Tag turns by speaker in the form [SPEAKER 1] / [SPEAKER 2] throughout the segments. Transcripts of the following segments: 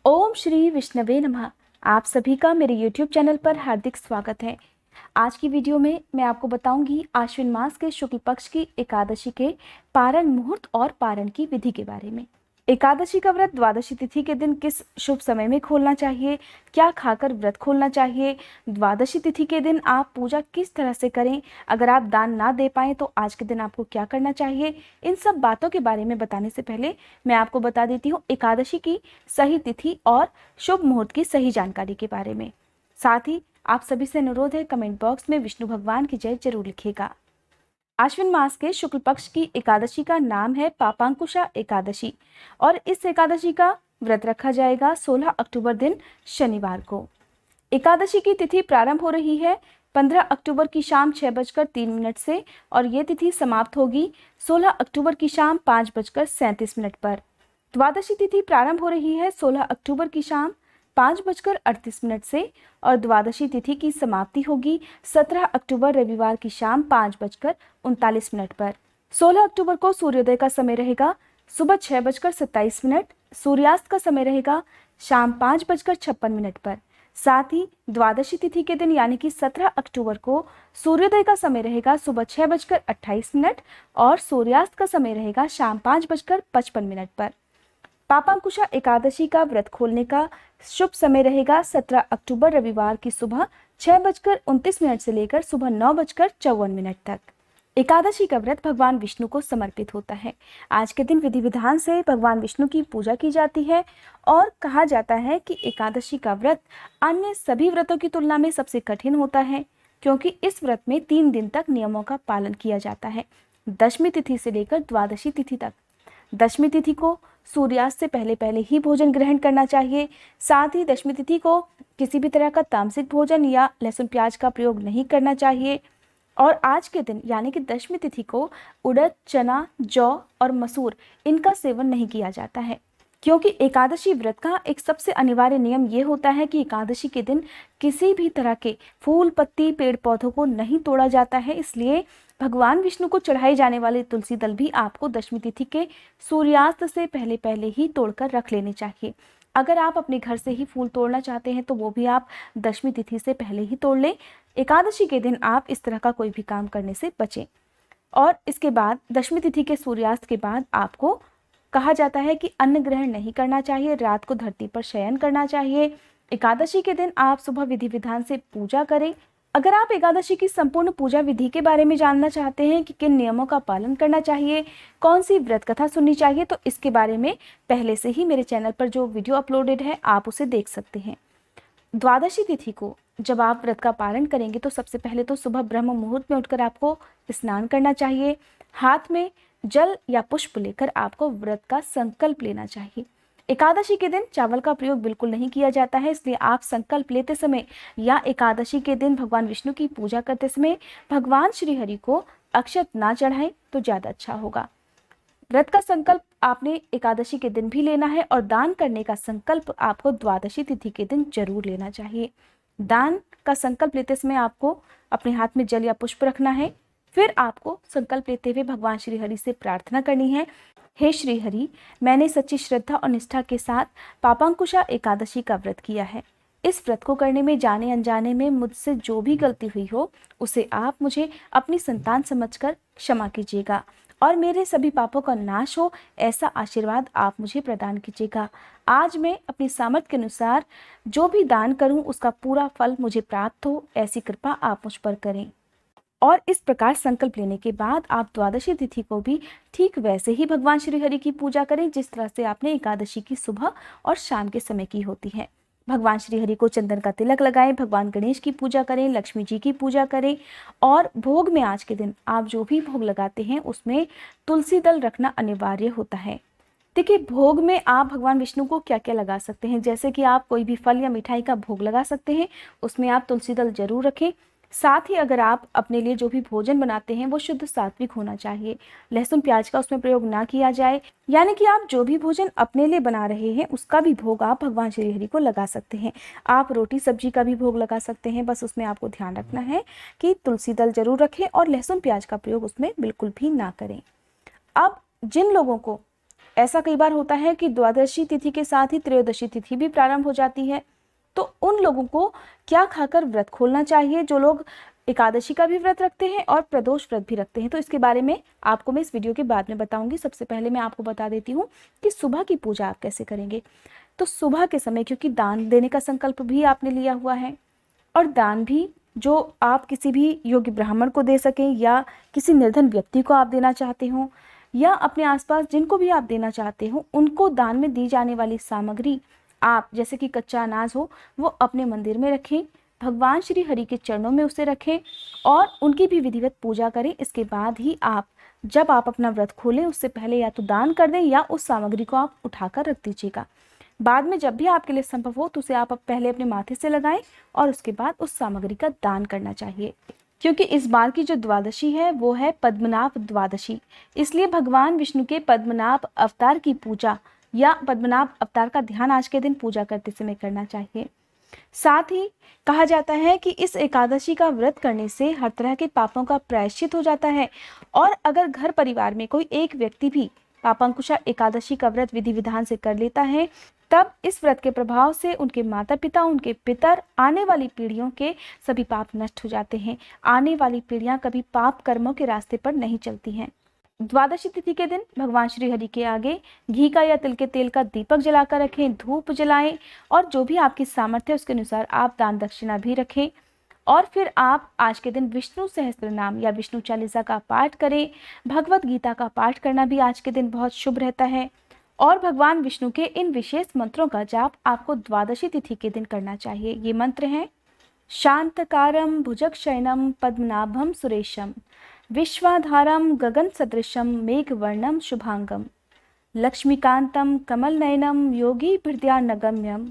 [SPEAKER 1] ओम श्री विष्णवे नमः। आप सभी का मेरे YouTube चैनल पर हार्दिक स्वागत है। आज की वीडियो में मैं आपको बताऊंगी आश्विन मास के शुक्ल पक्ष की एकादशी के पारण मुहूर्त और पारण की विधि के बारे में। एकादशी का व्रत द्वादशी तिथि के दिन किस शुभ समय में खोलना चाहिए, क्या खाकर व्रत खोलना चाहिए, द्वादशी तिथि के दिन आप पूजा किस तरह से करें, अगर आप दान ना दे पाएं तो आज के दिन आपको क्या करना चाहिए, इन सब बातों के बारे में बताने से पहले मैं आपको बता देती हूँ एकादशी की सही तिथि और शुभ मुहूर्त की सही जानकारी के बारे में। साथ ही आप सभी से अनुरोध है, कमेंट बॉक्स में विष्णु भगवान की जय जरूर लिखिएगा। आश्विन मास के शुक्ल पक्ष की एकादशी का नाम है पापांकुशा एकादशी और इस एकादशी का व्रत रखा जाएगा 16 अक्टूबर दिन शनिवार को। एकादशी की तिथि प्रारंभ हो रही है 15 अक्टूबर की शाम 6:03 से और ये तिथि समाप्त होगी 16 अक्टूबर की शाम 5:37 पर। द्वादशी तिथि प्रारंभ हो रही है 16 अक्टूबर की शाम 5:38 से और द्वादशी तिथि की समाप्ति होगी 17 अक्टूबर रविवार की शाम 5:39 पर। 16 अक्टूबर को सूर्योदय का समय रहेगा सुबह 6:27, सूर्यास्त का समय रहेगा शाम 5:56 पर। साथ ही द्वादशी तिथि के दिन यानी कि 17 अक्टूबर को सूर्योदय का समय रहेगा सुबह 6:28 और सूर्यास्त का समय रहेगा शाम 5:55 पर। पापांकुशा एकादशी का व्रत खोलने का शुभ समय रहेगा 17 अक्टूबर रविवार की सुबह 6:29 से लेकर सुबह 9:54 तक। एकादशी का व्रत भगवान विष्णु को समर्पित होता है। आज के दिन विधि विधान से भगवान विष्णु की पूजा की जाती है और कहा जाता है कि एकादशी का व्रत अन्य सभी व्रतों की तुलना में सबसे कठिन होता है, क्योंकि इस व्रत में 3 दिन तक नियमों का पालन किया जाता है, दशमी तिथि से लेकर द्वादशी तिथि तक। दशमी तिथि को सूर्यास्त से पहले पहले ही भोजन ग्रहण करना चाहिए। साथ ही दशमी तिथि को किसी भी तरह का तामसिक भोजन या लहसुन प्याज का प्रयोग नहीं करना चाहिए। और आज के दिन यानी कि दशमी तिथि को उड़द, चना, जौ और मसूर इनका सेवन नहीं किया जाता है, क्योंकि एकादशी व्रत का एक सबसे अनिवार्य नियम ये होता है कि एकादशी के दिन किसी भी तरह के फूल, पत्ती, पेड़ पौधों को नहीं तोड़ा जाता है। इसलिए भगवान विष्णु को चढ़ाए जाने वाले तुलसी दल भी आपको दशमी तिथि के सूर्यास्त से पहले पहले ही तोड़कर रख लेने चाहिए। अगर आप अपने घर से ही फूल तोड़ना चाहते हैं तो वो भी आप दशमी तिथि से पहले ही तोड़ लें। एकादशी के दिन आप इस तरह का कोई भी काम करने से बचें। और इसके बाद दशमी तिथि के सूर्यास्त के बाद आपको कहा जाता है कि अन्न ग्रहण नहीं करना चाहिए, रात को धरती पर शयन करना चाहिए। एकादशी के दिन आप सुबह विधि विधान से पूजा करें। अगर आप एकादशी की संपूर्ण पूजा विधि के बारे में जानना चाहते हैं कि किन नियमों का पालन करना चाहिए, कौन सी व्रत कथा सुननी चाहिए, तो इसके बारे में पहले से ही मेरे चैनल पर जो वीडियो अपलोडेड है आप उसे देख सकते हैं। द्वादशी तिथि को जब आप व्रत का पालन करेंगे तो सबसे पहले तो सुबह ब्रह्म मुहूर्त में उठकर आपको स्नान करना चाहिए। हाथ में जल या पुष्प लेकर आपको व्रत का संकल्प लेना चाहिए। एकादशी के दिन चावल का प्रयोग बिल्कुल नहीं किया जाता है, इसलिए आप संकल्प लेते समय या एकादशी के दिन भगवान विष्णु की पूजा करते समय भगवान श्री हरि को अक्षत ना चढ़ाएं तो ज़्यादा अच्छा होगा। व्रत का संकल्प आपने एकादशी के दिन भी लेना है और दान करने का संकल्प आपको द्वादशी तिथि के दिन जरूर लेना चाहिए। दान का संकल्प लेते समय आपको अपने हाथ में जल या पुष्प रखना है। फिर आपको संकल्प लेते हुए भगवान श्री हरि से प्रार्थना करनी है, हे श्री हरि, मैंने सच्ची श्रद्धा और निष्ठा के साथ पापांकुशा एकादशी का व्रत किया है। इस व्रत को करने में जाने अनजाने में मुझसे जो भी गलती हुई हो उसे आप मुझे अपनी संतान समझकर क्षमा कीजिएगा और मेरे सभी पापों का नाश हो, ऐसा आशीर्वाद आप मुझे प्रदान कीजिएगा। आज मैं अपनी सामर्थ्य के अनुसार जो भी दान करूं उसका पूरा फल मुझे प्राप्त हो, ऐसी कृपा आप मुझ पर करें। और इस प्रकार संकल्प लेने के बाद आप द्वादशी तिथि को भी ठीक वैसे ही भगवान श्री हरि की पूजा करें जिस तरह से आपने एकादशी की सुबह और शाम के समय की होती है। भगवान श्री हरि को चंदन का तिलक लगाएं, भगवान गणेश की पूजा करें, लक्ष्मी जी की पूजा करें और भोग में आज के दिन आप जो भी भोग लगाते हैं उसमें तुलसी दल रखना अनिवार्य होता है। देखिए, भोग में आप भगवान विष्णु को क्या क्या लगा सकते हैं, जैसे कि आप कोई भी फल या मिठाई का भोग लगा सकते हैं, उसमें आप तुलसी दल जरूर रखें। साथ ही अगर आप अपने लिए जो भी भोजन बनाते हैं वो शुद्ध सात्विक होना चाहिए, लहसुन प्याज का उसमें प्रयोग ना किया जाए। यानी कि आप जो भी भोजन अपने लिए बना रहे हैं उसका भी भोग आप भगवान श्री हरि को लगा सकते हैं। आप रोटी सब्जी का भी भोग लगा सकते हैं, बस उसमें आपको ध्यान रखना है कि तुलसी दल जरूर रखें और लहसुन प्याज का प्रयोग उसमें बिल्कुल भी ना करें। अब जिन लोगों को ऐसा कई बार होता है कि द्वादशी तिथि के साथ ही त्रयोदशी तिथि भी प्रारंभ हो जाती है। तो उन लोगों को क्या खाकर व्रत खोलना चाहिए जो लोग एकादशी का भी व्रत रखते हैं और प्रदोष व्रत भी रखते हैं, तो इसके बारे में आपको मैं इस वीडियो के बाद में बताऊंगी। सबसे पहले मैं आपको बता देती हूँ कि सुबह की पूजा आप कैसे करेंगे। तो सुबह के समय, क्योंकि दान देने का संकल्प भी आपने लिया हुआ है और दान भी जो आप किसी भी योग्य ब्राह्मण को दे सकें या किसी निर्धन व्यक्ति को आप देना चाहते हो या अपने आसपास जिनको भी आप देना चाहते हो, उनको दान में दी जाने वाली सामग्री आप, जैसे कि कच्चा अनाज हो, वो अपने मंदिर में रखें, भगवान श्री हरि के चरणों में उसे रखें और उनकी भी विधिवत पूजा करें। इसके बाद ही आप, जब आप अपना व्रत खोलें उससे पहले या तो दान कर दें या उस सामग्री को आप उठाकर रख दीजिएगा। बाद में जब भी आपके लिए संभव हो तो उसे आप पहले अपने माथे से लगाएं और उसके बाद उस सामग्री का दान करना चाहिए। क्योंकि इस बार की जो द्वादशी है वो है पद्मनाभ द्वादशी, इसलिए भगवान विष्णु के पद्मनाभ अवतार की पूजा या पद्मनाभ अवतार का ध्यान आज के दिन पूजा करते समय करना चाहिए। साथ ही कहा जाता है कि इस एकादशी का व्रत करने से हर तरह के पापों का प्रायश्चित हो जाता है और अगर घर परिवार में कोई एक व्यक्ति भी पापांकुशा एकादशी का व्रत विधि विधान से कर लेता है, तब इस व्रत के प्रभाव से उनके माता पिता, उनके पितर, आने वाली पीढ़ियों के सभी पाप नष्ट हो जाते हैं। आने वाली पीढ़ियां कभी पाप कर्मों के रास्ते पर नहीं चलती हैं। द्वादशी तिथि के दिन भगवान श्री हरि के आगे घी का या तिल के तेल का दीपक जलाकर रखें, धूप जलाएं और जो भी आपकी सामर्थ्य है उसके अनुसार आप दान दक्षिणा भी रखें। और फिर आप आज के दिन विष्णु सहस्त्र नाम या विष्णु चालीसा का पाठ करें। भगवत गीता का पाठ करना भी आज के दिन बहुत शुभ रहता है और भगवान विष्णु के इन विशेष मंत्रों का जाप आपको द्वादशी तिथि के दिन करना चाहिए। ये मंत्र हैं: शांतकारं भुजगशयनं पद्मनाभं सुरेशं, विश्वाधारं गगन सदृशं मेघवर्णं शुभांगं, लक्ष्मीकांतं कमलनयनं योगी हृदयानगम्यं,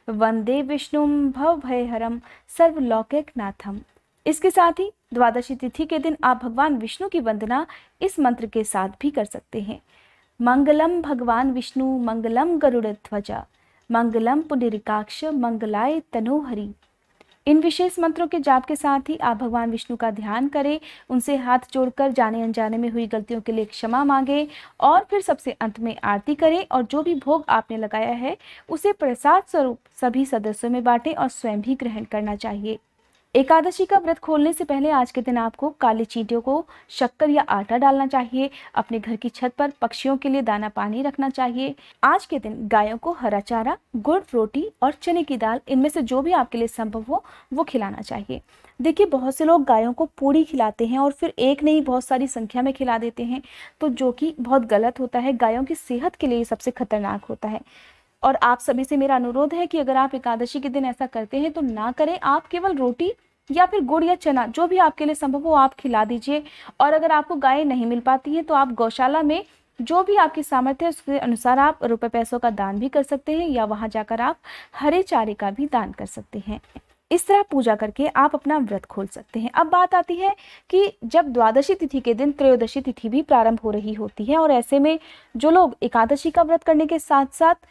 [SPEAKER 1] वंदे विष्णुं भवभयहरं सर्वलौकिकनाथम। इसके साथ ही द्वादशी तिथि के दिन आप भगवान विष्णु की वंदना इस मंत्र के साथ भी कर सकते हैं: मंगलम भगवान विष्णु मंगलम गरुड़ध्वजा, मंगलम पुंडरीकाक्ष मंगलाय तनोहरि। इन विशेष मंत्रों के जाप के साथ ही आप भगवान विष्णु का ध्यान करें, उनसे हाथ जोड़कर जाने अनजाने में हुई गलतियों के लिए क्षमा मांगे और फिर सबसे अंत में आरती करें और जो भी भोग आपने लगाया है उसे प्रसाद स्वरूप सभी सदस्यों में बांटें और स्वयं भी ग्रहण करना चाहिए। एकादशी का व्रत खोलने से पहले आज के दिन आपको काली चींटियों को शक्कर या आटा डालना चाहिए। अपने घर की छत पर पक्षियों के लिए दाना पानी रखना चाहिए। आज के दिन गायों को हरा चारा, गुड़, रोटी और चने की दाल, इनमें से जो भी आपके लिए संभव हो वो खिलाना चाहिए। देखिए, बहुत से लोग गायों को पूड़ी खिलाते हैं और फिर एक नहीं बहुत सारी संख्या में खिला देते हैं, तो जो कि बहुत गलत होता है। गायों की सेहत के लिए ये सबसे खतरनाक होता है और आप सभी से मेरा अनुरोध है कि अगर आप एकादशी के दिन ऐसा करते हैं तो ना करें। आप केवल रोटी या फिर गुड़ या चना, जो भी आपके लिए संभव हो आप खिला दीजिए। और अगर आपको गाय नहीं मिल पाती है तो आप गौशाला में जो भी आपकी सामर्थ्य है उसके अनुसार आप रुपए पैसों का दान भी कर सकते हैं या वहां जाकर आप हरे चारे का भी दान कर सकते हैं। इस तरह पूजा करके आप अपना व्रत खोल सकते हैं। अब बात आती है कि जब द्वादशी तिथि के दिन त्रयोदशी तिथि भी प्रारंभ हो रही होती है और ऐसे में जो लोग एकादशी का व्रत करने के साथ साथ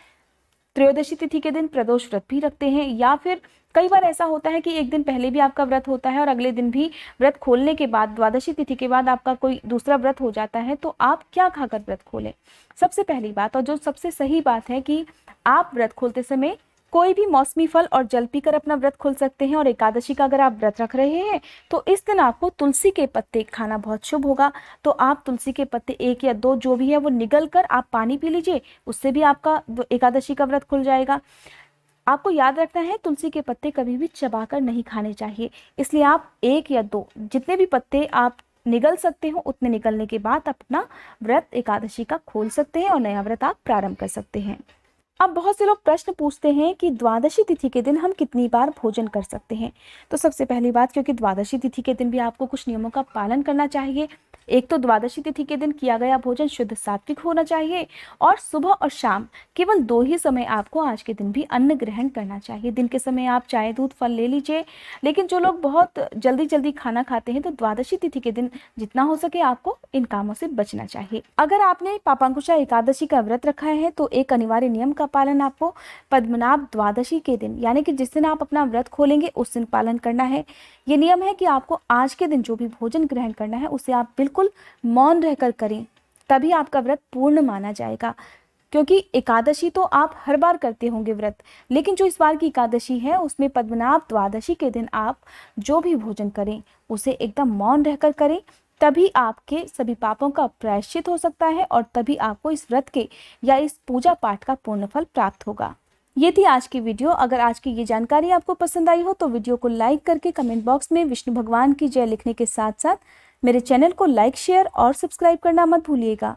[SPEAKER 1] त्रयोदशी तिथि के दिन प्रदोष व्रत भी रखते हैं, या फिर कई बार ऐसा होता है कि एक दिन पहले भी आपका व्रत होता है और अगले दिन भी व्रत खोलने के बाद द्वादशी तिथि के बाद आपका कोई दूसरा व्रत हो जाता है, तो आप क्या खाकर व्रत खोलें। सबसे पहली बात और जो सबसे सही बात है कि आप व्रत खोलते समय कोई भी मौसमी फल और जल पीकर अपना व्रत खोल सकते हैं। और एकादशी का अगर आप व्रत रख रहे हैं तो इस दिन आपको तुलसी के पत्ते खाना बहुत शुभ होगा। तो आप तुलसी के पत्ते 1 या 2 जो भी है वो निगल कर आप पानी पी लीजिए, उससे भी आपका एकादशी का व्रत खुल जाएगा। आपको याद रखना है, तुलसी के पत्ते कभी भी चबाकर नहीं खाने चाहिए, इसलिए आप 1 या 2 जितने भी पत्ते आप निगल सकते हो उतने निगलने के बाद अपना व्रत एकादशी का खोल सकते हैं और नया व्रत आप प्रारंभ कर सकते हैं। अब बहुत से लोग प्रश्न पूछते हैं कि द्वादशी तिथि के दिन हम कितनी बार भोजन कर सकते हैं। तो सबसे पहली बात, क्योंकि द्वादशी तिथि के दिन भी आपको कुछ नियमों का पालन करना चाहिए। एक तो द्वादशी तिथि के दिन किया गया भोजन शुद्ध सात्विक होना चाहिए और सुबह और शाम केवल 2 ही समय आपको आज के दिन भी अन्न ग्रहण करना चाहिए। दिन के समय आप चाय, दूध, फल ले लीजिए, लेकिन जो लोग बहुत जल्दी जल्दी खाना खाते हैं तो द्वादशी तिथि के दिन जितना हो सके आपको इन कामों से बचना चाहिए। अगर आपने पापांकुशा एकादशी का व्रत रखा है तो एक अनिवार्य नियम का पालन आपको पद्मनाभ द्वादशी के दिन, यानी कि जिस दिन आप अपना व्रत खोलेंगे उस दिन पालन करना है। ये नियम है कि आपको आज के दिन जो भी भोजन ग्रहण करना है उसे आप बिल्कुल मौन रहकर करें, तभी आपका व्रत पूर्ण माना जाएगा। क्योंकि एकादशी तो आप हर बार करते होंगे व्रत, लेकिन जो इस बार की एकादशी है उसमें पद्मनाभ द्वादशी के दिन आप जो भी भोजन करें उसे एकदम मौन रहकर करें, तभी आपके सभी पापों का प्रायश्चित हो सकता है और तभी आपको इस व्रत के या इस पूजा पाठ का पूर्ण फल प्राप्त होगा। ये थी आज की वीडियो। अगर आज की ये जानकारी आपको पसंद आई हो तो वीडियो को लाइक करके कमेंट बॉक्स में विष्णु भगवान की जय लिखने के साथ साथ मेरे चैनल को लाइक, शेयर और सब्सक्राइब करना मत भूलिएगा।